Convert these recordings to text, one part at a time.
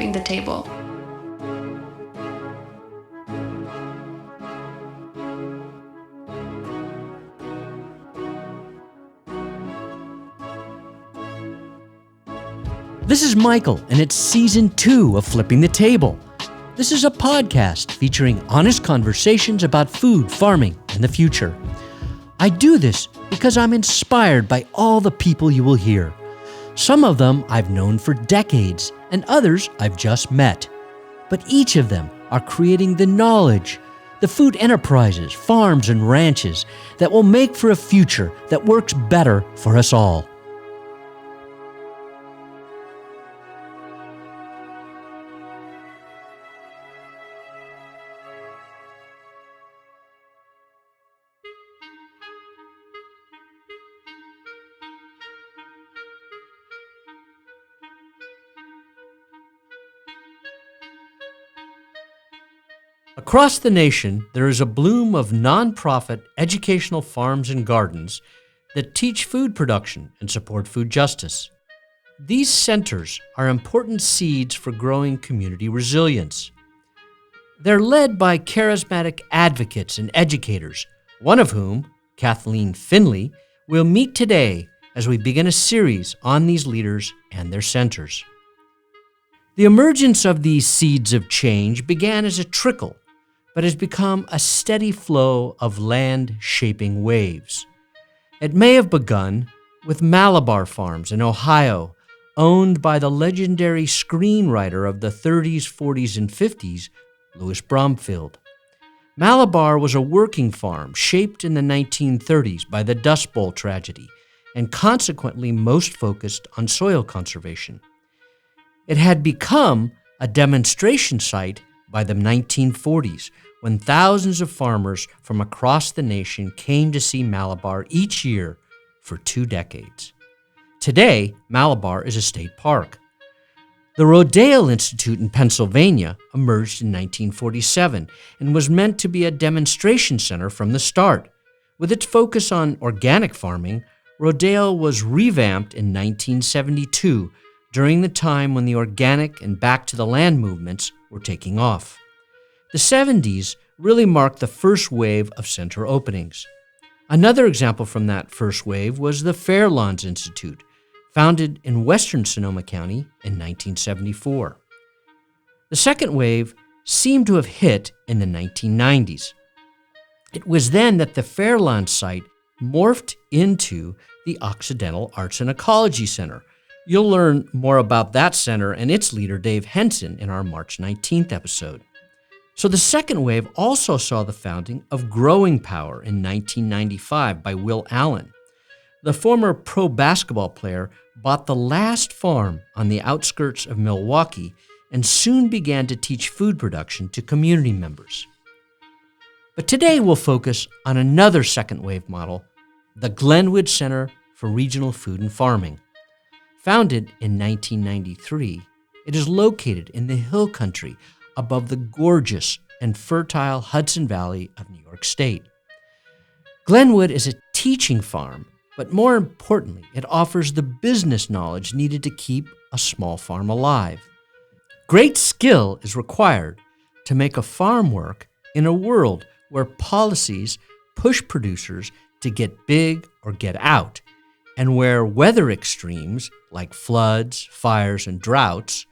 flipping the table. This is Michael, and it's Season 2 of Flipping the Table. This is a podcast featuring honest conversations about food, farming, and the future. I do this because I'm inspired by all the people you will hear. Some of them I've known for decades, and others I've just met. But each of them are creating the knowledge, the food enterprises, farms, and ranches that will make for a future that works better for us all. Across the nation, there is a bloom of nonprofit educational farms and gardens that teach food production and support food justice. These centers are important seeds for growing community resilience. They're led by charismatic advocates and educators, one of whom, Kathleen Finlay, will meet today as we begin a series on these leaders and their centers. The emergence of these seeds of change began as a trickle, but has become a steady flow of land-shaping waves. It may have begun with Malabar Farms in Ohio, owned by the legendary screenwriter of the 30s, 40s, and 50s, Louis Bromfield. Malabar was a working farm shaped in the 1930s by the Dust Bowl tragedy and consequently most focused on soil conservation. It had become a demonstration site by the 1940s, when thousands of farmers from across the nation came to see Malabar each year for 2 decades. Today, Malabar is a state park. The Rodale Institute in Pennsylvania emerged in 1947 and was meant to be a demonstration center from the start. With its focus on organic farming, Rodale was revamped in 1972 during the time when the organic and back to the land movements were taking off. The 70s really marked the first wave of center openings. Another example from that first wave was the Fairlawns Institute, founded in western Sonoma County in 1974. The second wave seemed to have hit in the 1990s. It was then that the Fairlawns site morphed into the Occidental Arts and Ecology Center. You'll learn more about that center and its leader, Dave Henson, in our March 19th episode. So the second wave also saw the founding of Growing Power in 1995 by Will Allen. The former pro basketball player bought the last farm on the outskirts of Milwaukee and soon began to teach food production to community members. But today we'll focus on another second wave model, the Glynwood Center for Regional Food and Farming. Founded in 1993, it is located in the hill country above the gorgeous and fertile Hudson Valley of New York State. Glynwood is a teaching farm, but more importantly, it offers the business knowledge needed to keep a small farm alive. Great skill is required to make a farm work in a world where policies push producers to get big or get out, and where weather extremes like floods, fires, and droughts,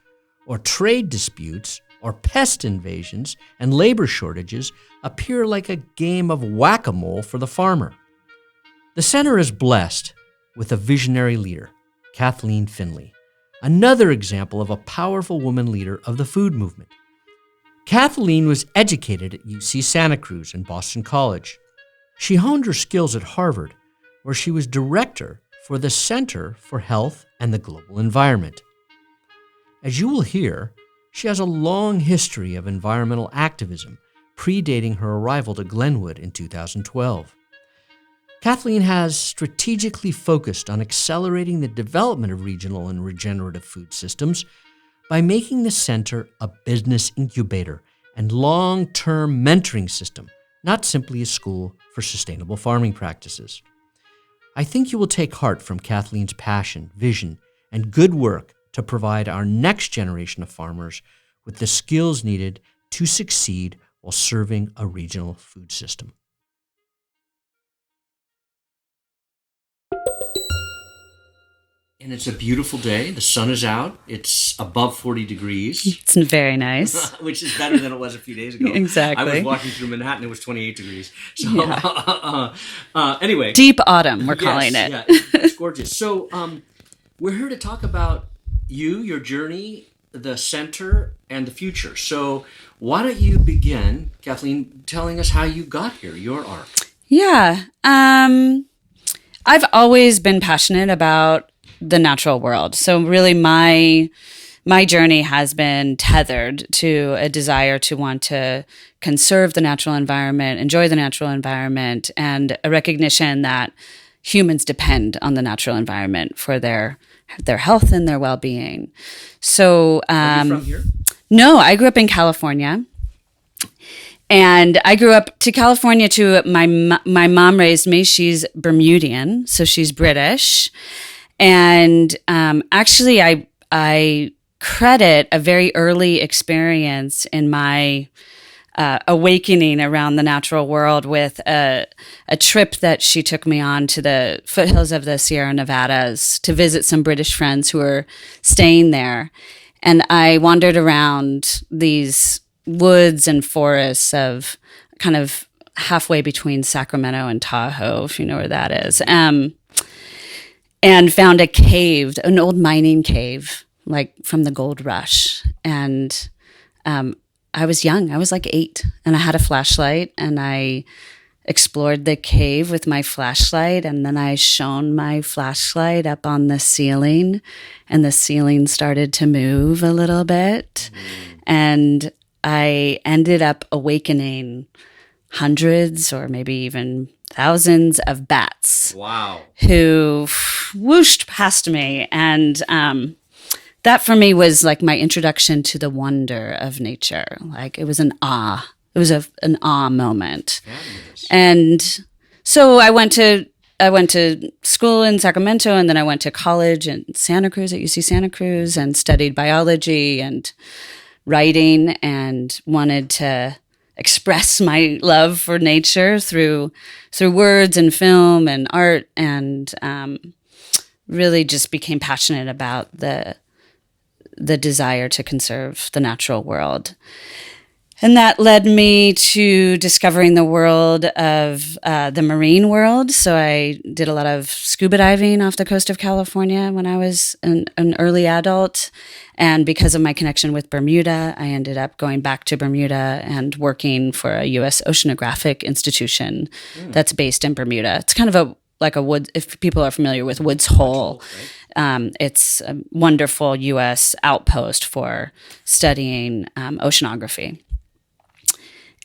or trade disputes, or pest invasions and labor shortages appear like a game of whack-a-mole for the farmer. The center is blessed with a visionary leader, Kathleen Finlay, another example of a powerful woman leader of the food movement. Kathleen was educated at UC Santa Cruz and Boston College. She honed her skills at Harvard, where she was director for the Center for Health and the Global Environment. As you will hear, she has a long history of environmental activism, predating her arrival to Glynwood in 2012. Kathleen has strategically focused on accelerating the development of regional and regenerative food systems by making the center a business incubator and long-term mentoring system, not simply a school for sustainable farming practices. I think you will take heart from Kathleen's passion, vision, and good work to provide our next generation of farmers with the skills needed to succeed while serving a regional food system. And it's a beautiful day. The sun is out. It's above 40 degrees. It's very nice. Which is better than it was a few days ago. Exactly. I was walking through Manhattan. It was 28 degrees. So anyway. Deep autumn, we're calling it. Yeah, it's gorgeous. So we're here to talk about you, your journey, the center, and the future. So why don't you begin, Kathleen, telling us how you got here, your arc? Yeah. I've always been passionate about the natural world. So really my journey has been tethered to a desire to want to conserve the natural environment, enjoy the natural environment, and a recognition that humans depend on the natural environment for their health and their well-being. So Are you from here? No, I grew up in California. And I grew up to California too. My mom raised me. She's Bermudian, so she's British. And actually, I credit a very early experience in my awakening around the natural world with a trip that she took me on to the foothills of the Sierra Nevadas to visit some British friends who were staying there. And I wandered around these woods and forests of kind of halfway between Sacramento and Tahoe, if you know where that is. And found a cave, an old mining cave, like from the gold rush. And I was young. I was like 8, and I had a flashlight, and I explored the cave with my flashlight, and then I shone my flashlight up on the ceiling, and the ceiling started to move a little bit. And I ended up awakening hundreds or maybe even thousands of bats. Wow. Who whooshed past me. And that for me was like my introduction to the wonder of nature. Like it was an awe. It was an awe moment. Fabulous. And so I went to school in Sacramento, and then I went to college in Santa Cruz at UC Santa Cruz and studied biology and writing, and wanted to express my love for nature through words and film and art, and really just became passionate about the desire to conserve the natural world. And that led me to discovering the world of the marine world. So I did a lot of scuba diving off the coast of California when I was an early adult. And because of my connection with Bermuda, I ended up going back to Bermuda and working for a U.S. oceanographic institution that's based in Bermuda. It's kind of like a wood, if people are familiar with Woods Hole. Right? It's a wonderful U.S. outpost for studying oceanography.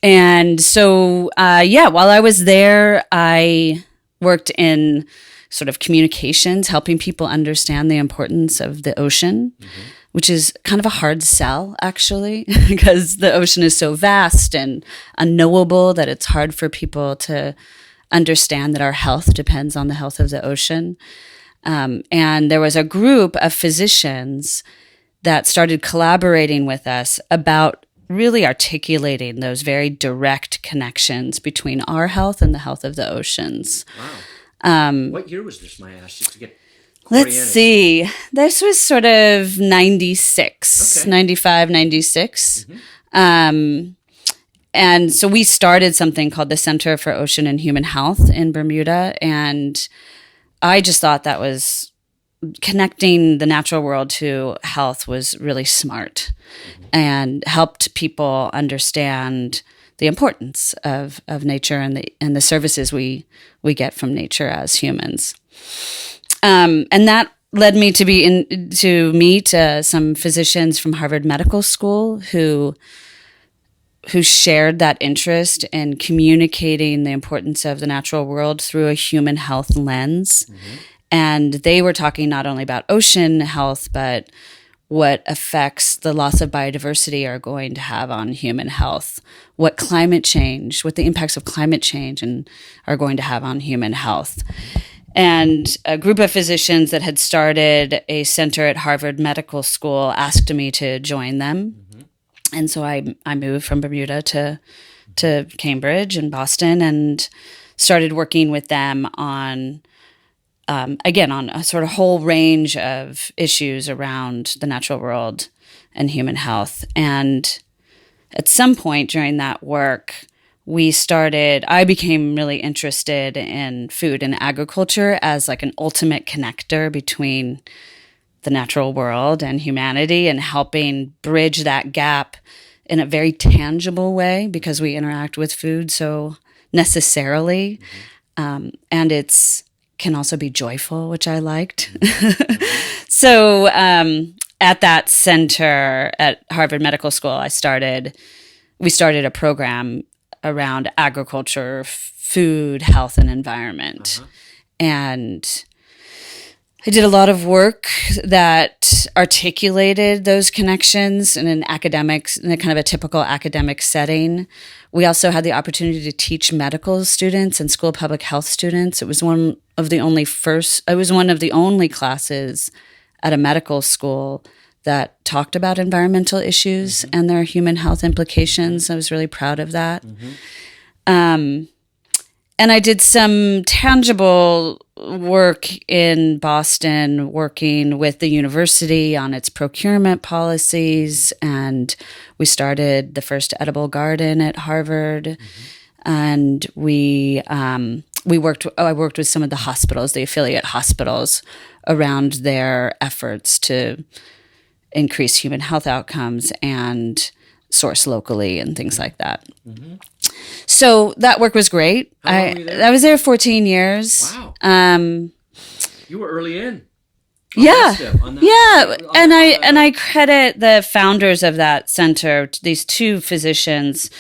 And so, while I was there, I worked in sort of communications, helping people understand the importance of the ocean, which is kind of a hard sell, actually, because the ocean is so vast and unknowable that it's hard for people to understand that our health depends on the health of the ocean. And there was a group of physicians that started collaborating with us about really articulating those very direct connections between our health and the health of the oceans. Wow. What year was this, may I ask, just to get Let's see. This was sort of 96, Okay. 95, 96. And so we started something called the Center for Ocean and Human Health in Bermuda. And I just thought that was connecting the natural world to health was really smart and helped people understand the importance of nature and the services we get from nature as humans. And that led me to meet some physicians from Harvard Medical School who shared that interest in communicating the importance of the natural world through a human health lens. And they were talking not only about ocean health, but what effects the loss of biodiversity are going to have on human health, what the impacts of climate change are going to have on human health. And a group of physicians that had started a center at Harvard Medical School asked me to join them. And so I moved from Bermuda to Cambridge and Boston and started working with them on, again, on a sort of whole range of issues around the natural world and human health. And at some point during that work, I became really interested in food and agriculture as like an ultimate connector between the natural world and humanity, and helping bridge that gap in a very tangible way because we interact with food so necessarily. And it's can also be joyful, which I liked. So at that center at Harvard Medical School, we started a program around agriculture, food, health, and environment. And I did a lot of work that articulated those connections in a kind of a typical academic setting. We also had the opportunity to teach medical students and school public health students. It was one of the only classes at a medical school that talked about environmental issues and their human health implications. I was really proud of that. And I did some tangible work in Boston, working with the university on its procurement policies. And we started the first edible garden at Harvard. And I worked with some of the hospitals, the affiliate hospitals, around their efforts to increase human health outcomes and source locally and things like that. So that work was great. How long were you there? I was there 14 years. Wow. You were early in. Yeah. And I credit the founders of that center, these two physicians,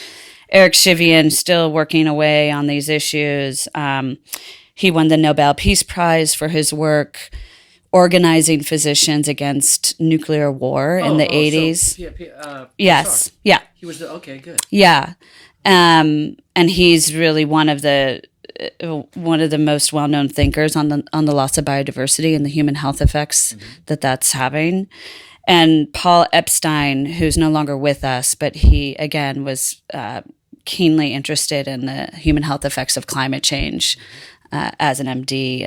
Eric Shivian, still working away on these issues. He won the Nobel Peace Prize for his work organizing physicians against nuclear war in the 80s. Yes. Yeah. He was okay, good. Yeah. And he's really one of the most well-known thinkers on the loss of biodiversity and the human health effects that's having. And Paul Epstein, who's no longer with us, but he again was keenly interested in the human health effects of climate change as an MD.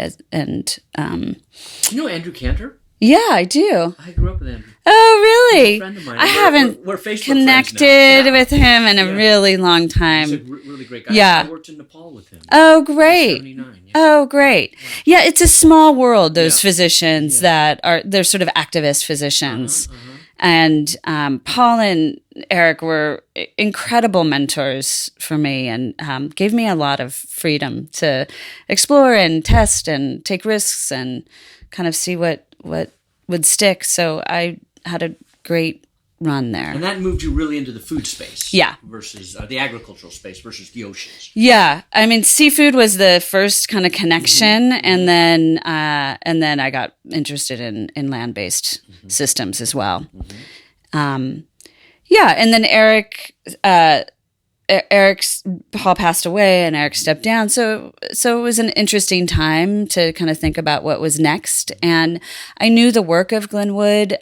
You know Andrew Cantor? Yeah, I do. I grew up with Andrew. Oh, really? He's a friend of mine. I haven't we're Facebook connected with him in a really long time. He's a really great guy. Yeah. I worked in Nepal with him. Oh, great. 79, yeah. Oh, great. Yeah, it's a small world, those physicians they're sort of activist physicians. And Paul and Eric were incredible mentors for me and gave me a lot of freedom to explore and test and take risks and kind of see what would stick. So I had a great run there. And that moved you really into the food space. Yeah. Versus the agricultural space versus the oceans. Yeah. I mean, seafood was the first kind of connection. And then I got interested in land-based systems as well. Yeah. And then Paul passed away and Eric stepped down. So it was an interesting time to kind of think about what was next. And I knew the work of Glynwood.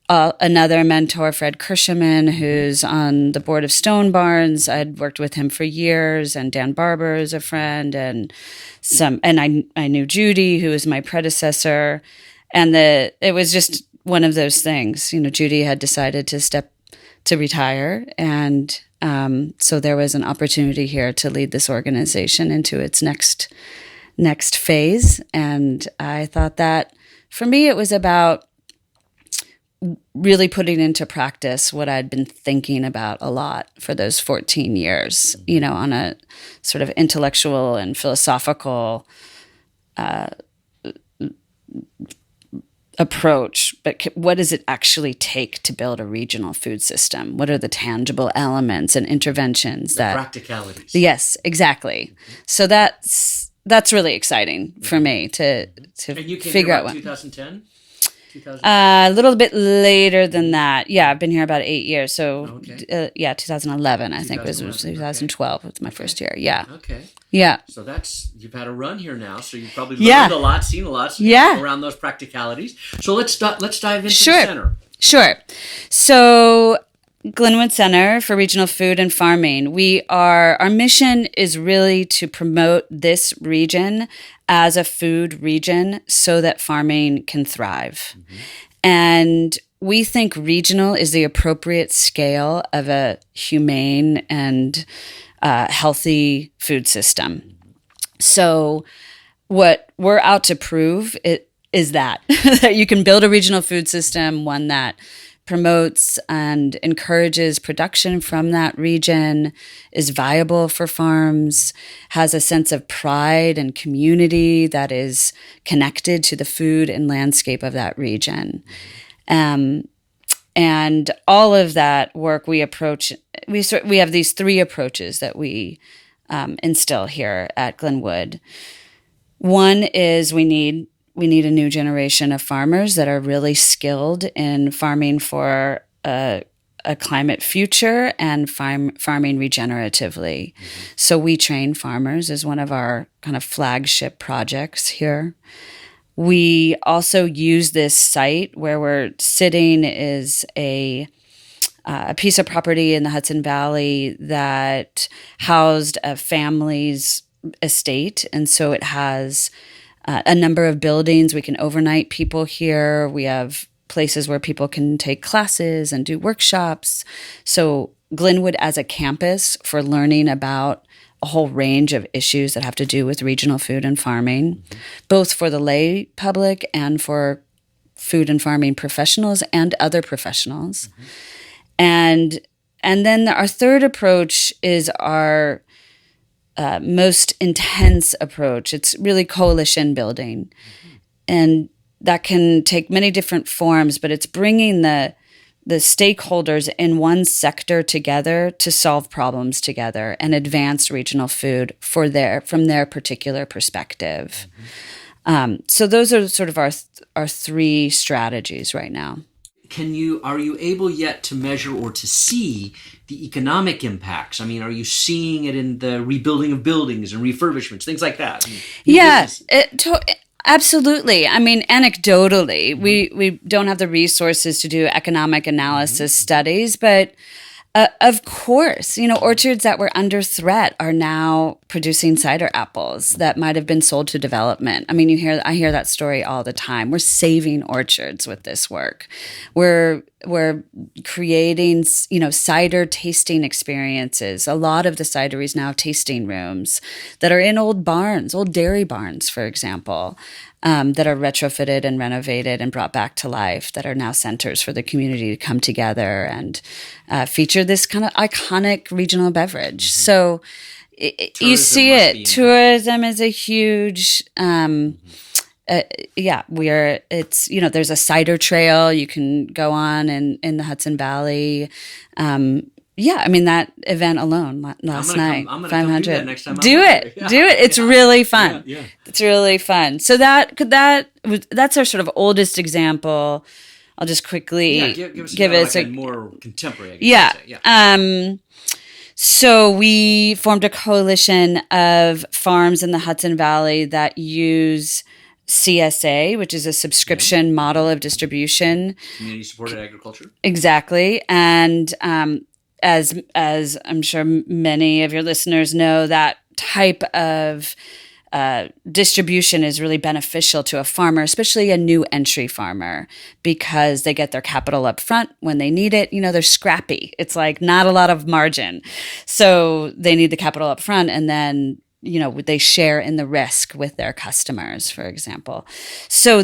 Another mentor, Fred Kirscherman, who's on the board of Stone Barns. I'd worked with him for years, and Dan Barber is a friend, and I knew Judy, who was my predecessor. And it was just one of those things. You know, Judy had decided to retire, and so there was an opportunity here to lead this organization into its next phase. And I thought that for me, it was about really putting into practice what I'd been thinking about a lot for those 14 years, you know, on a sort of intellectual and philosophical approach. But what does it actually take to build a regional food system? What are the tangible elements and interventions practicalities? Yes, exactly. So that's really exciting for me to and you came figure here out in 2010? A little bit later than that. Yeah, I've been here about 8 years. So, 2011, I think was 2012 was my first year. Yeah. Okay. Yeah. So you've had a run here now, so you've probably learned a lot, seen a lot, around those practicalities. So let's dive into the center. Sure. So Glynwood Center for Regional Food and Farming. Our mission is really to promote this region as a food region so that farming can thrive. Mm-hmm. And we think regional is the appropriate scale of a humane and healthy food system. So what we're out to prove is that you can build a regional food system, one that promotes and encourages production from that region, is viable for farms, has a sense of pride and community that is connected to the food and landscape of that region. And all of that work we have these three approaches that we instill here at Glynwood. One is we need a new generation of farmers that are really skilled in farming for a climate future and farming regeneratively. Mm-hmm. So we train farmers as one of our kind of flagship projects here. We also use this site where we're sitting is a piece of property in the Hudson Valley that housed a family's estate. And so it has a number of buildings. We can overnight people here. We have places where people can take classes and do workshops. So Glynwood as a campus for learning about a whole range of issues that have to do with regional food and farming, mm-hmm. both for the lay public and for food and farming professionals and other professionals. Mm-hmm. And then our third approach is our most intense approach. It's really coalition building. Mm-hmm. And that can take many different forms, but it's bringing the stakeholders in one sector together to solve problems together and advance regional food from their particular perspective. Mm-hmm. So those are sort of our three strategies right now. Are you able yet to measure or to see the economic impacts? I mean, are you seeing it in the rebuilding of buildings and refurbishments, things like that? Absolutely. I mean, anecdotally, mm-hmm. we don't have the resources to do economic analysis mm-hmm. studies, but of course, orchards that were under threat are now producing cider apples that might have been sold to development. I mean, I hear that story all the time. We're saving orchards with this work. We're creating, cider tasting experiences. A lot of the cideries now have tasting rooms that are in old barns, old dairy barns, for example. That are retrofitted and renovated and brought back to life, that are now centers for the community to come together and feature this kind of iconic regional beverage. Mm-hmm. So you see it. Tourism is a huge, there's a cider trail you can go on in the Hudson Valley. That event alone last night, I'm gonna 500. Do that next time. Do it. It's really fun. Yeah. It's really fun. So that's our sort of oldest example. I'll just quickly give it a more contemporary. Yeah. So we formed a coalition of farms in the Hudson Valley that use CSA, which is a subscription model of distribution. Community supported agriculture. Exactly. And as I'm sure many of your listeners know, that type of distribution is really beneficial to a farmer, especially a new entry farmer, because they get their capital up front when they need it. They're scrappy. It's like not a lot of margin. So they need the capital up front, and then they share in the risk with their customers, for example. So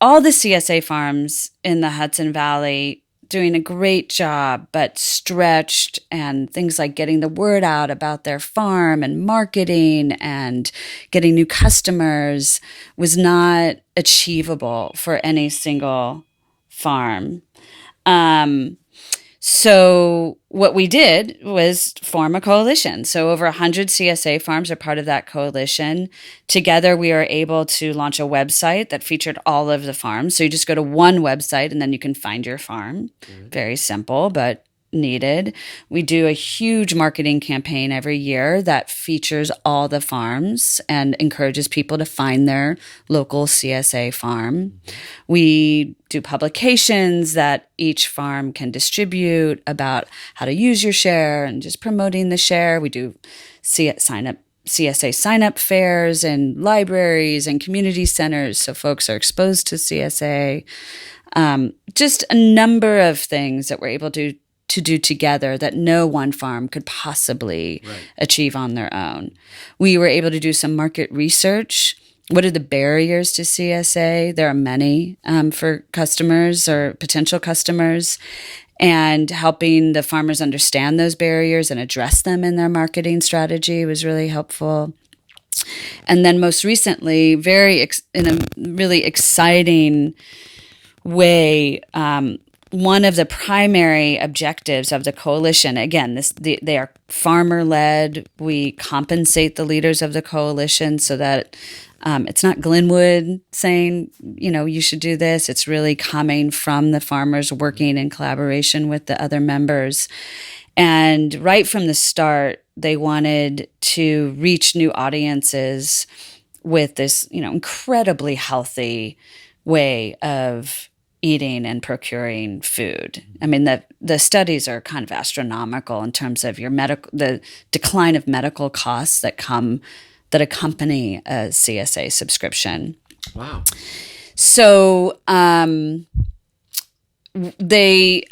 all the CSA farms in the Hudson Valley doing a great job, but stretched, and things like getting the word out about their farm and marketing and getting new customers was not achievable for any single farm. So what we did was form a coalition. So over 100 CSA farms are part of that coalition. Together, we are able to launch a website that featured all of the farms. So you just go to one website and then you can find your farm. Very simple, but needed. We do a huge marketing campaign every year that features all the farms and encourages people to find their local CSA farm. We do publications that each farm can distribute about how to use your share and just promoting the share. We do CSA sign-up fairs and libraries and community centers so folks are exposed to CSA. Just a number of things that we're able to do together that no one farm could possibly achieve on their own. We were able to do some market research. What are the barriers to CSA? There are many for customers or potential customers, and helping the farmers understand those barriers and address them in their marketing strategy was really helpful. And then most recently, in a really exciting way, one of the primary objectives of the coalition, again, they are farmer-led. We compensate the leaders of the coalition so that it's not Glynwood saying, you should do this. It's really coming from the farmers working in collaboration with the other members. And right from the start, they wanted to reach new audiences with this, incredibly healthy way of eating and procuring food. I mean, the studies are kind of astronomical in terms of the decline of medical costs that accompany a CSA subscription. Wow. So the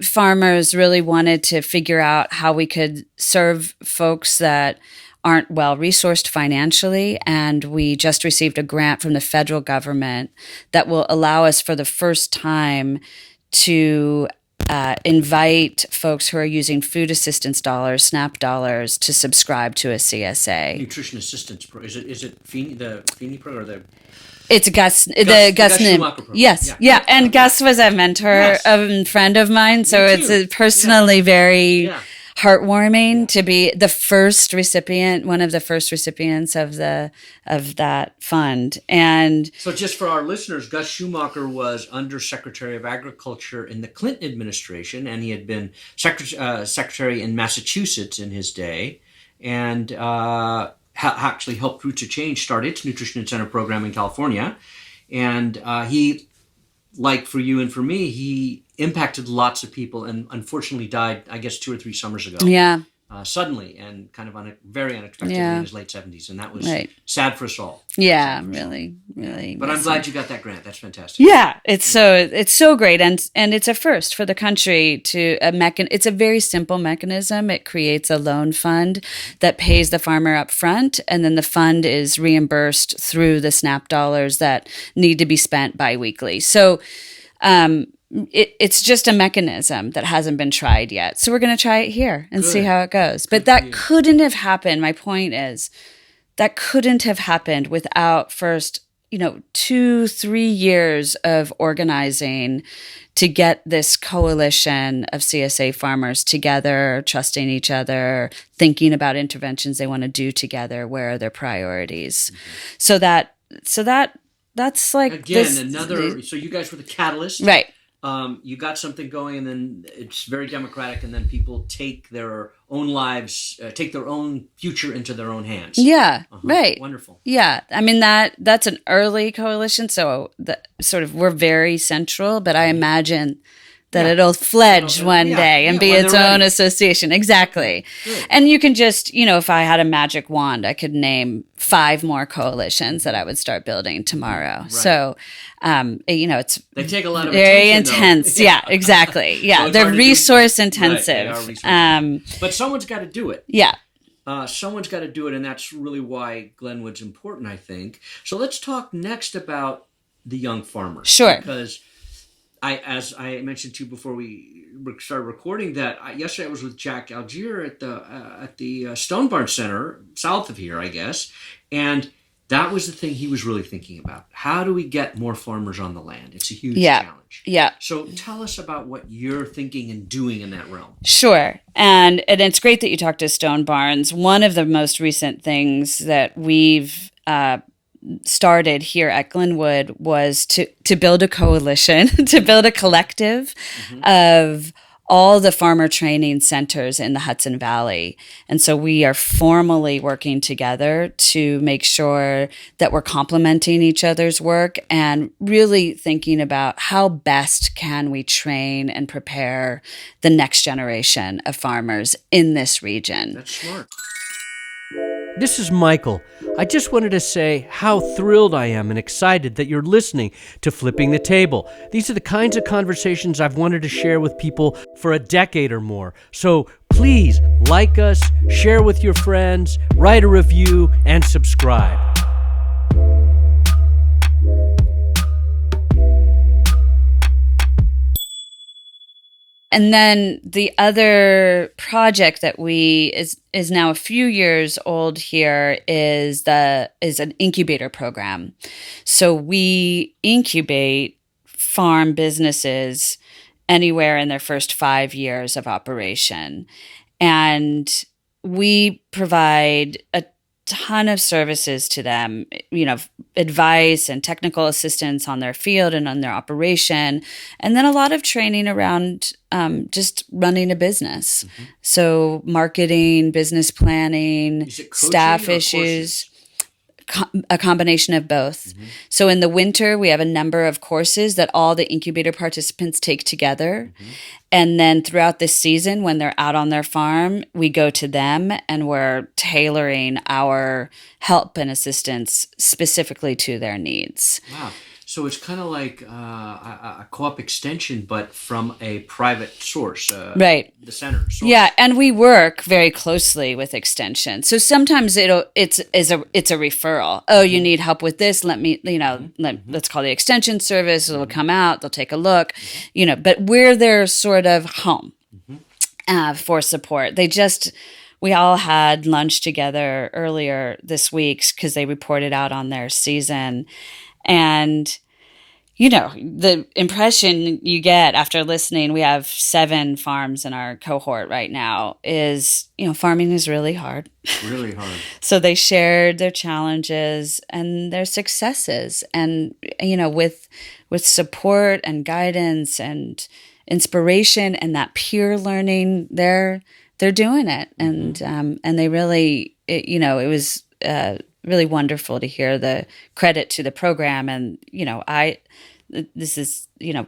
farmers really wanted to figure out how we could serve folks that aren't well-resourced financially, and we just received a grant from the federal government that will allow us for the first time to invite folks who are using food assistance dollars, SNAP dollars, to subscribe to a CSA. Nutrition assistance program. Is it the Feeney program or the? It's Gus Nim. Yes, yeah. And Gus was a mentor, a friend of mine, so it's personally very heartwarming to be the first recipient, one of the first recipients of that fund. And so, just for our listeners, Gus Schumacher was Undersecretary of Agriculture in the Clinton administration, and he had been secretary in Massachusetts in his day, and actually helped Roots of Change start its Nutrition Center program in California. And he, like for you and for me, he impacted lots of people and unfortunately died, I guess, 2 or 3 summers ago. Yeah. Suddenly and kind of very unexpectedly in his late 70s. And that was sad for us all. Yeah, really. But I'm glad you got that grant. That's fantastic. Yeah, it's so great. And it's a first for the country it's a very simple mechanism. It creates a loan fund that pays the farmer up front, and then the fund is reimbursed through the SNAP dollars that need to be spent biweekly. So it's just a mechanism that hasn't been tried yet. So we're going to try it here and see how it goes. But that couldn't have happened. My point is that couldn't have happened without first, 2-3 years of organizing to get this coalition of CSA farmers together, trusting each other, thinking about interventions they want to do together, where are their priorities. Mm-hmm. So that's like, again, so you guys were the catalyst. Right. You got something going, and then it's very democratic, and then people take their own lives, take their own future into their own hands. Yeah, right. Wonderful. Yeah, I mean that's an early coalition, so we're very central, but I imagine that it'll fledge one day and be its own association. Exactly. Good. And you can just, if I had a magic wand, I could name 5 more coalitions that I would start building tomorrow. Right. So, it's they take a lot of very attention, intense. Yeah, exactly. Yeah, so they're resource intensive. Right, they are resource but someone's got to do it. Yeah. Someone's got to do it, and that's really why Glynwood's important, I think. So let's talk next about the young farmers. Sure. Because as I mentioned to you before we started recording, that yesterday I was with Jack Algier at the Stone Barn Center, south of here, I guess, and That was the thing he was really thinking about. How do we get more farmers on the land? It's a huge Yeah. challenge. Yeah. So tell us about what you're thinking and doing in that realm. Sure. And it's great that you talked to Stone Barns. One of the most recent things that we've started here at Glynwood was to build a coalition, to build a collective of all the farmer training centers in the Hudson Valley. And so we are formally working together to make sure that we're complementing each other's work and really thinking about how best can we train and prepare the next generation of farmers in this region. That's smart. This is Michael. I just wanted to say how thrilled I am and excited that you're listening to Flipping the Table. These are the kinds of conversations I've wanted to share with people for a decade or more. So please like us, share with your friends, write a review, and subscribe. And then the other project that is now a few years old here is an incubator program. So we incubate farm businesses anywhere in their first 5 years of operation. And we provide a ton of services to them, advice and technical assistance on their field and on their operation, and then a lot of training around just running a business. So marketing, business planning, Is it coaching staff or issues. courses? A combination of both. So in the winter, we have a number of courses that all the incubator participants take together. And then throughout the season, when they're out on their farm, we go to them and we're tailoring our help and assistance specifically to their needs. Wow. So it's kind of like a co-op extension, but from a private source, Right. The center source. Yeah, and we work very closely with Extension. So sometimes it's a referral. Oh, you need help with this? Let me, let's call the Extension service. It'll come out. They'll take a look. But we're their sort of home for support. We all had lunch together earlier this week because they reported out on their season. And, the impression you get after listening, we have 7 farms in our cohort right now, is, farming is really hard. Really hard. So they shared their challenges and their successes. And, with support and guidance and inspiration and that peer learning, they're doing it. And they really, it was really wonderful to hear the credit to the program. And, this is,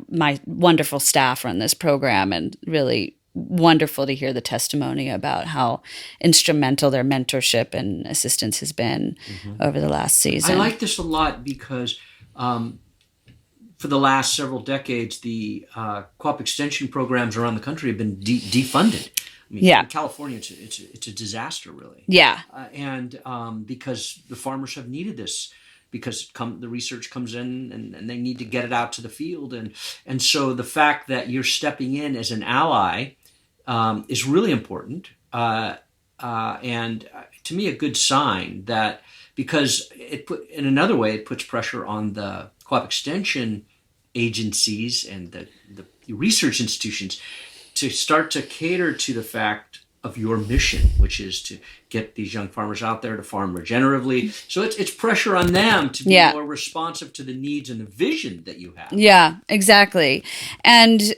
my wonderful staff run this program, and really wonderful to hear the testimony about how instrumental their mentorship and assistance has been over the last season. I like this a lot because for the last several decades, the co-op extension programs around the country have been defunded. I mean, in California, it's a disaster, really. Yeah. And because the farmers have needed this, because the research comes in and they need to get it out to the field. And so the fact that you're stepping in as an ally is really important. And to me, a good sign that, because in another way, it puts pressure on the co-op extension agencies and the research institutions to start to cater to the fact of your mission, which is to get these young farmers out there to farm regeneratively. So it's pressure on them to be more responsive to the needs and the vision that you have. Yeah, exactly. And,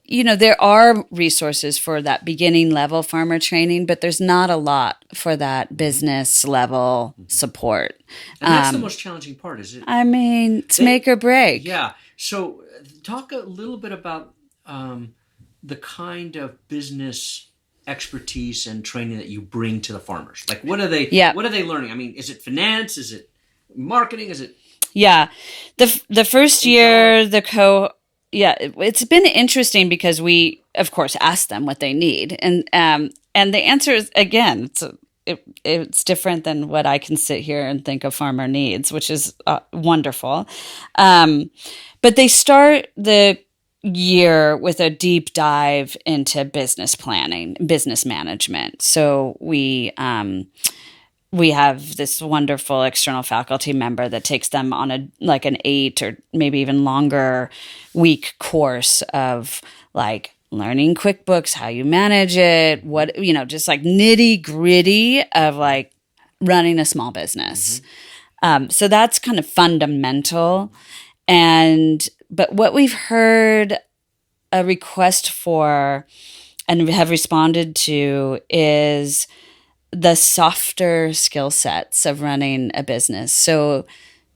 there are resources for that beginning level farmer training, but there's not a lot for that business level support. And that's the most challenging part, is it? I mean, it's make or break. Yeah. So talk a little bit about the kind of business expertise and training that you bring to the farmers. Like, what are they learning? I mean, is it finance? Is it marketing? Is it? Yeah. The first year, it's been interesting because we, of course, ask them what they need. And the answer is, again, it's different than what I can sit here and think a farmer needs, which is wonderful. But they start the year with a deep dive into business planning, business management. So we we have this wonderful external faculty member that takes them on an 8 or maybe even longer week course of like learning QuickBooks, how you manage it, what, just like nitty gritty of like running a small business. So that's kind of fundamental. But what we've heard a request for and have responded to is the softer skill sets of running a business. So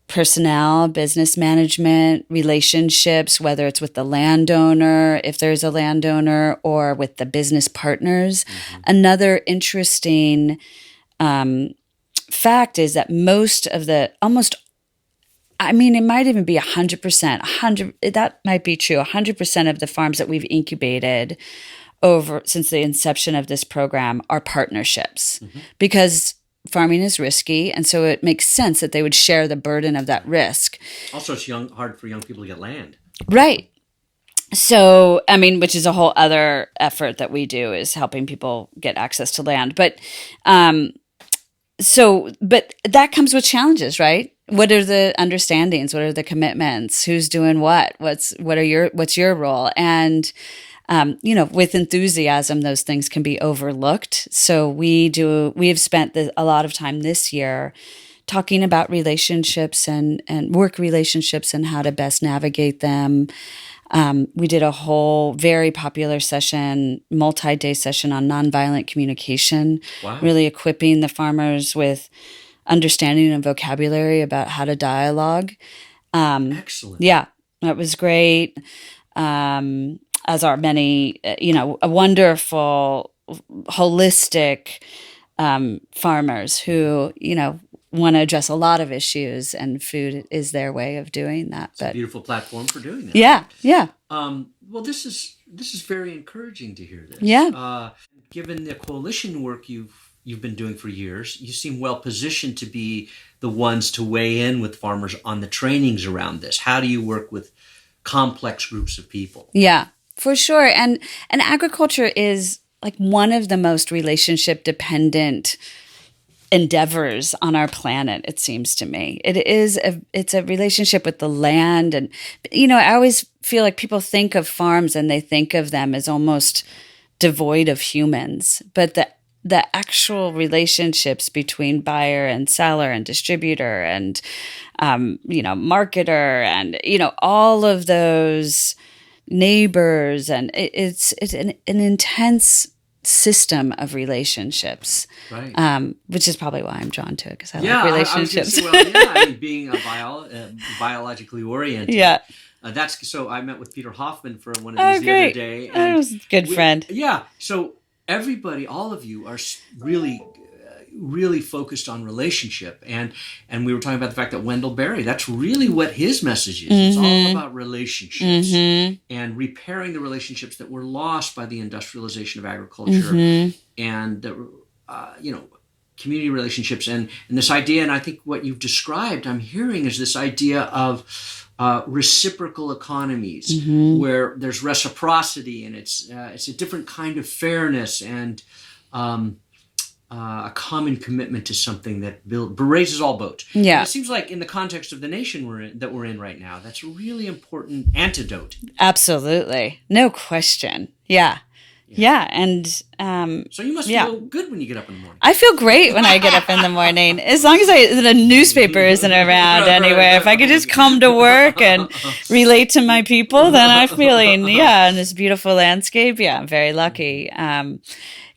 personnel, business management, relationships, whether it's with the landowner, if there's a landowner, or with the business partners. Another interesting fact is that it might even be 100%, that might be true, 100% of the farms that we've incubated over since the inception of this program are partnerships, because farming is risky, and so it makes sense that they would share the burden of that risk. Also, it's hard for young people to get land. Right. So, which is a whole other effort that we do, is helping people get access to land. But that comes with challenges, right? What are the understandings? What are the commitments? Who's doing what? What's your role? And with enthusiasm, those things can be overlooked. So we have spent a lot of time this year talking about relationships and work relationships and how to best navigate them. We did a whole very popular session, multi-day session on nonviolent communication, really equipping the farmers with understanding and vocabulary about how to dialogue. Excellent. Yeah, that was great. As are many, a wonderful, holistic farmers who, want to address a lot of issues, and food is their way of doing that. It's a beautiful platform for doing that. Yeah. Well, this is very encouraging to hear this. Yeah. Given the coalition work you've been doing for years, you seem well positioned to be the ones to weigh in with farmers on the trainings around this. How do you work with complex groups of people? Yeah, for sure. And agriculture is like one of the most relationship dependent endeavors on our planet, it seems to me. It's a relationship with the land. And, I always feel like people think of farms and they think of them as almost devoid of humans. But the actual relationships between buyer and seller and distributor and, marketer and, all of those neighbors, and it's an intense system of relationships, right? Which is probably why I'm drawn to it, because I like relationships. Being biologically oriented. Yeah. That's so. I met with Peter Hoffman for one of these the other day. And was a good friend. Yeah. So everybody, all of you, are really focused on relationship, and we were talking about the fact that Wendell Berry, that's really what his message is. It's all about relationships and repairing the relationships that were lost by the industrialization of agriculture and the community relationships, and this idea. And I think what you've described, I'm hearing, is this idea of reciprocal economies, where there's reciprocity, and it's a different kind of fairness and a common commitment to something that raises all boats. Yeah. And it seems like in the context of the nation we're in right now, that's a really important antidote. Absolutely. No question. Yeah. And so you must feel good when you get up in the morning. I feel great when I get up in the morning, as long as the newspaper isn't around anywhere. If I could just come to work and relate to my people, then I'm feeling, in this beautiful landscape. Yeah, I'm very lucky.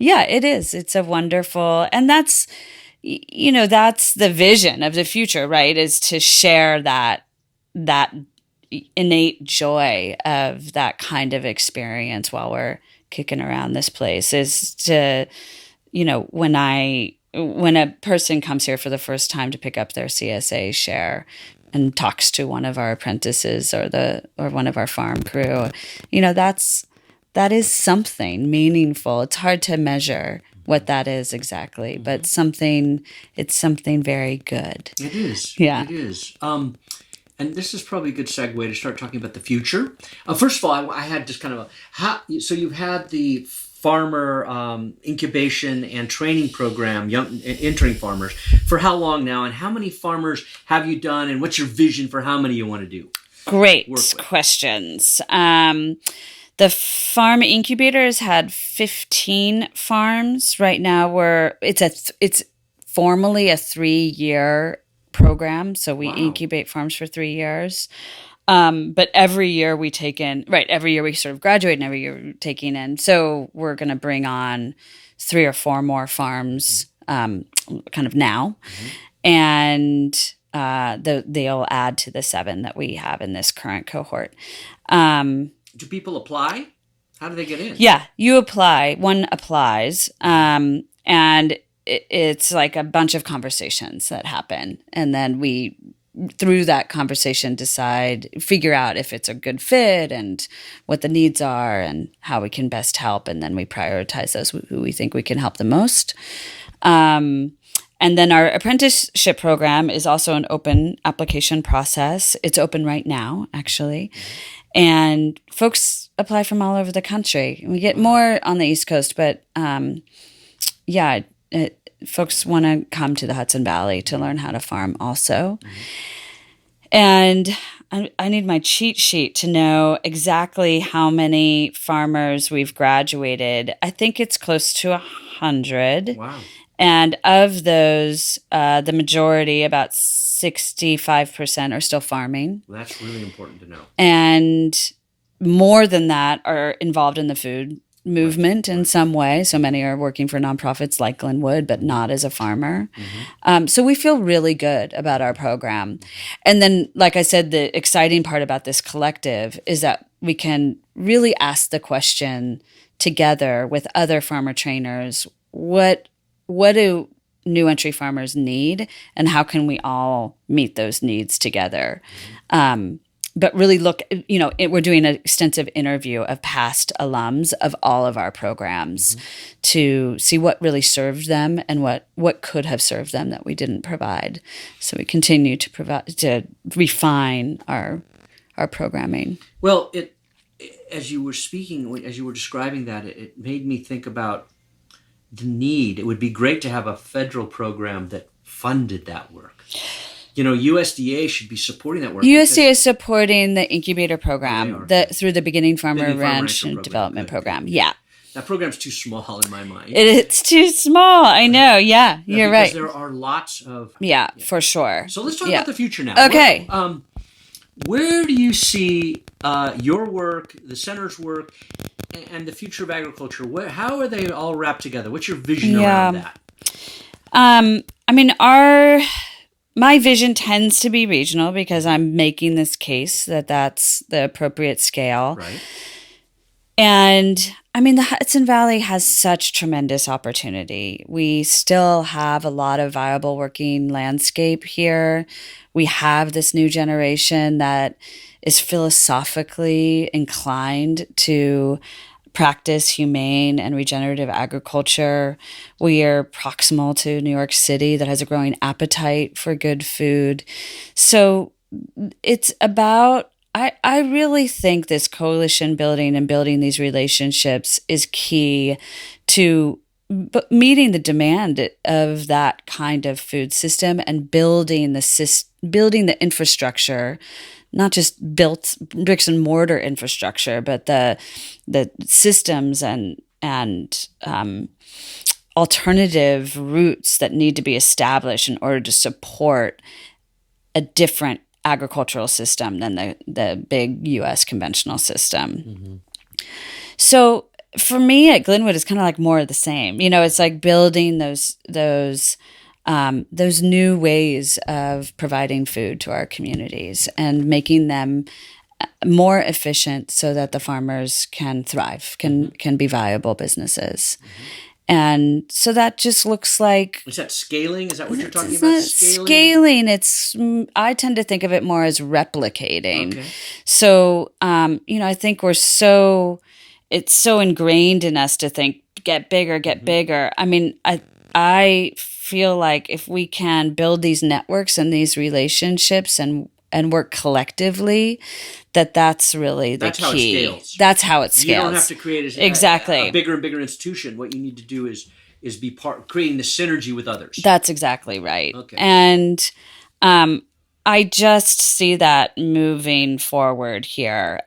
It is. It's a wonderful, and that's the vision of the future, right? Is to share that innate joy of that kind of experience while we're kicking around this place, is to, when a person comes here for the first time to pick up their CSA share and talks to one of our apprentices or one of our farm crew, that is something meaningful. It's hard to measure what that is exactly, but it's something very good. It is. Yeah. It is. And this is probably a good segue to start talking about the future. First of all, I had just kind of so you've had the farmer incubation and training program, young entering farmers. For how long now, and how many farmers have you done, and what's your vision for how many you want to do? Great questions. The farm incubator has had 15 farms. Right now it's formally a 3-year program. So we incubate farms for 3 years. But every year we every year we sort of graduate and every year we're taking in. So we're going to bring on 3 or 4 more farms kind of now. And they'll add to the 7 that we have in this current cohort. Do people apply? How do they get in? Yeah, you apply. One applies. And it's like a bunch of conversations that happen. And then we, through that conversation, figure out if it's a good fit and what the needs are and how we can best help. And then we prioritize those who we think we can help the most. And then our apprenticeship program is also an open application process. It's open right now, actually. And folks apply from all over the country. We get more on the East Coast, but folks want to come to the Hudson Valley to learn how to farm also. And I need my cheat sheet to know exactly how many farmers we've graduated. I think it's close to 100. Wow. And of those, the majority, about 65%, are still farming. Well, that's really important to know. And more than that are involved in the food movement in some way. So many are working for nonprofits like Glynwood, but not as a farmer. So we feel really good about our program. And then, like I said, the exciting part about this collective is that we can really ask the question together with other farmer trainers, what do new entry farmers need, and how can we all meet those needs together? But really we're doing an extensive interview of past alums of all of our programs to see what really served them and what could have served them that we didn't provide. So we continue to refine our programming. Well, as you were speaking, as you were describing that, it made me think about the need. It would be great to have a federal program that funded that work. USDA should be supporting that work. USDA is supporting the incubator program through the Beginning Farmer Ranch and Development Program. Yeah. That program's too small in my mind. It's too small. I know. Yeah, you're right. There are lots of... Yeah, for sure. So let's talk about the future now. Okay. Where do you see your work, the center's work, and the future of agriculture? How are they all wrapped together? What's your vision around that? My vision tends to be regional because I'm making this case that that's the appropriate scale. Right. And the Hudson Valley has such tremendous opportunity. We still have a lot of viable working landscape here. We have this new generation that is philosophically inclined to practice humane and regenerative agriculture. We are proximal to New York City that has a growing appetite for good food. So it's about, I really think this coalition building and building these relationships is key to meeting the demand of that kind of food system and building the infrastructure, not just built bricks and mortar infrastructure, but the systems and alternative routes that need to be established in order to support a different agricultural system than the big U.S. conventional system. So for me at Glynwood, it's kind of like more of the same. It's like building those new ways of providing food to our communities and making them more efficient so that the farmers can thrive, can be viable businesses. And so that just looks like... Is that scaling? Is that what you're talking about? It's not scaling. I tend to think of it more as replicating. Okay. So, I think it's so ingrained in us to think, get bigger, get bigger. I feel like if we can build these networks and these relationships and and work collectively, that's really the That's how it key. scales. That's how it scales. You don't have to create a bigger and bigger institution. What you need to do is be creating the synergy with others. That's exactly right. Okay. And I just see that moving forward here,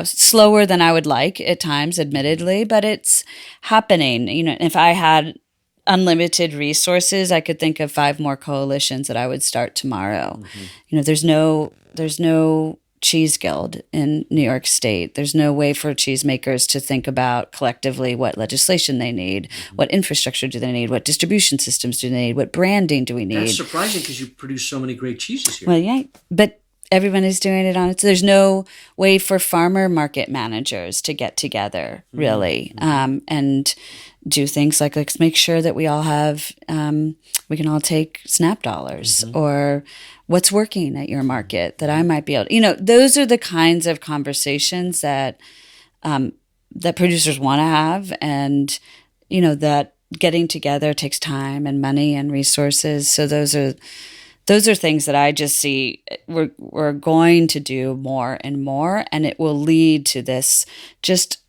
slower than I would like at times, admittedly, but it's happening. If I had unlimited resources, I could think of 5 more coalitions that I would start tomorrow. There's no cheese guild in New York State. There's no way for cheesemakers to think about collectively what legislation they need, what infrastructure do they need, what distribution systems do they need, what branding do we need. That's surprising because you produce so many great cheeses here. Well, yeah, but everyone is doing it on it. So there's no way for farmer market managers to get together, really, and do things like, let's make sure that we all have, we can all take SNAP dollars, or what's working at your market that I might be able to, those are the kinds of conversations that producers want to have. And, that getting together takes time and money and resources. So those are things that I just see we're going to do more and more, and it will lead to this just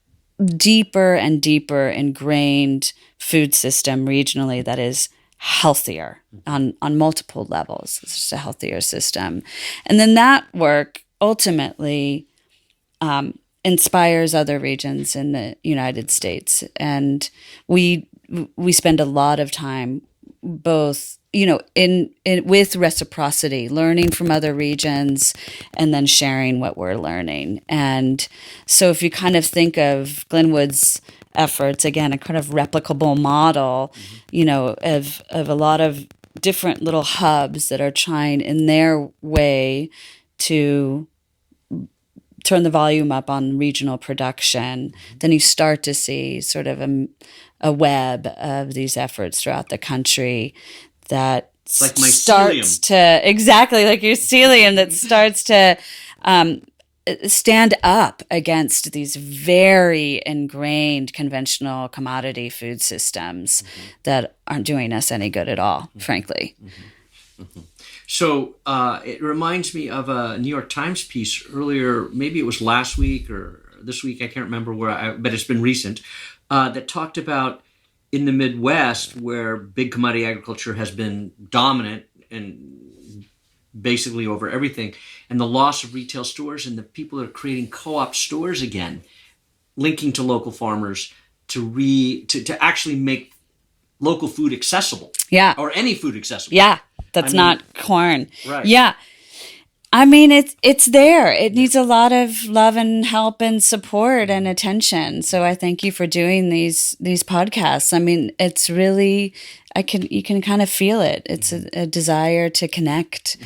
deeper and deeper ingrained food system regionally that is healthier on multiple levels. It's just a healthier system. And then that work ultimately inspires other regions in the United States. And we spend a lot of time both in with reciprocity, learning from other regions and then sharing what we're learning. And so if you kind of think of Glynwood's efforts, again, a kind of replicable model, of a lot of different little hubs that are trying in their way to turn the volume up on regional production, then you start to see sort of a web of these efforts throughout the country that like starts to, exactly like your psyllium, that starts to stand up against these very ingrained conventional commodity food systems that aren't doing us any good at all, frankly. So it reminds me of a New York Times piece earlier, maybe it was last week or this week, I can't remember but it's been recent, that talked about in the Midwest, where big commodity agriculture has been dominant and basically over everything, and the loss of retail stores, and the people that are creating co-op stores again, linking to local farmers to actually make local food accessible. Yeah. Or any food accessible. Yeah. That's not corn. Right. Yeah. I mean, it's there. It needs a lot of love and help and support and attention. So I thank you for doing these podcasts. I mean, it's really, you can kind of feel it. It's a desire to connect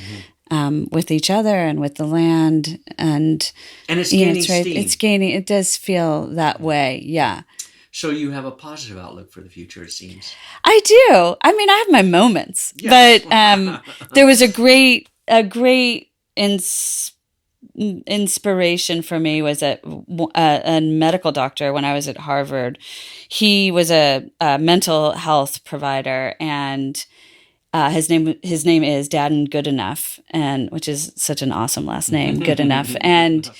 with each other and with the land, and it's gaining steam. It's gaining. It does feel that way. Yeah. So you have a positive outlook for the future, it seems. I do. I mean, I have my moments, yes. But there was a great inspiration for me was a medical doctor when I was at Harvard. He was a mental health provider, and his name is Dadden Goodenough, and which is such an awesome last name, Goodenough. And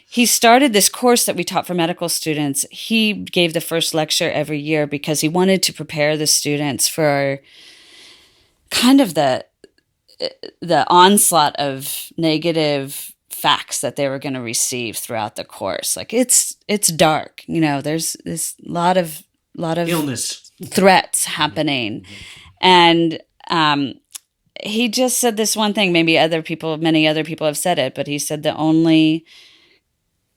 he started this course that we taught for medical students. He gave the first lecture every year because he wanted to prepare the students for kind of the onslaught of negative facts that they were going to receive throughout the course. Like it's dark, there's this lot of illness, threats happening. And he just said this one thing, many other people have said it, but he said the only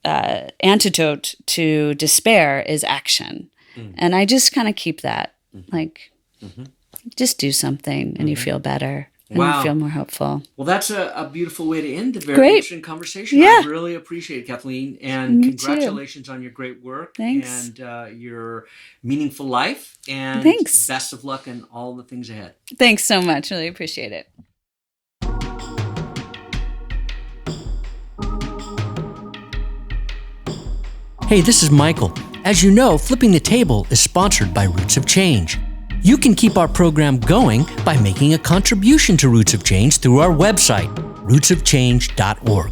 antidote to despair is action. And I just kind of keep that, just do something and you feel better. And wow. you feel more hopeful. Well, that's a beautiful way to end a very interesting conversation. Yeah. I really appreciate it, Kathleen. And Me congratulations on your great work. Thanks. And your meaningful life. And Thanks. Best of luck in all the things ahead. Thanks so much. Really appreciate it. Hey, this is Michael. As you know, Flipping the Table is sponsored by Roots of Change. You can keep our program going by making a contribution to Roots of Change through our website, rootsofchange.org.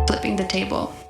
Flipping the table.